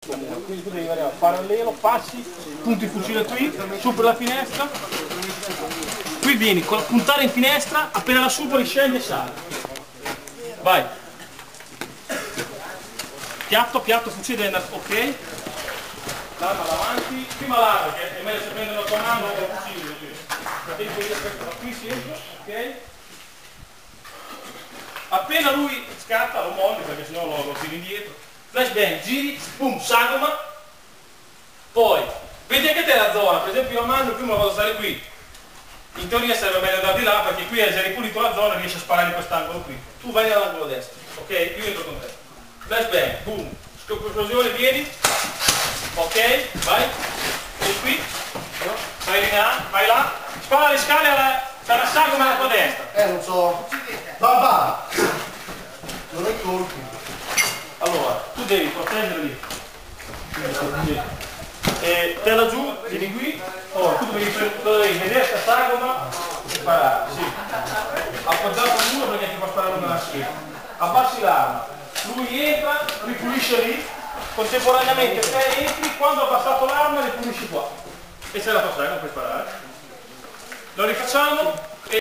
comune. Quindi tu devi arrivare parallelo, passi, punti il fucile qui, su per la finestra, qui vieni, puntare in finestra, appena la superi scendi e sali. Vai. Piatto, fucile deve andare, ok? L'arma davanti, prima l'arma, che è meglio se prende la tua mano o il fucile. Qui sempre, ok? Appena lui scatta lo molli perché sennò lo tiri indietro. Flashbang, giri, boom, sagoma. Poi, vedi anche te la zona, per esempio io a mano prima vado a stare qui. In teoria sarebbe meglio andare di là perché qui hai già ripulito la zona e riesci a sparare in quest'angolo qui. Tu vai nell'angolo destro, ok? Io entro con te. Flashbang, boom, esplosione, vieni. Ok, vai. Vieni qui. Vai in là, vai là. Spara le scale c'è una sagoma alla tua destra. Non so. Va. Non hai colpi. Allora, tu devi proteggere lì. E te laggiù, vieni qui. Ora, tu devi vedere questa sagoma e sparare, sì. Appoggiato al muro perché ti fa sparare nella schiena. Abbassi l'arma. Lui entra, ripulisce lì. Contemporaneamente te entri, quando ha passato l'arma ripulisci qua. E se la tua sagoma puoi sparare. Lo rifacciamo.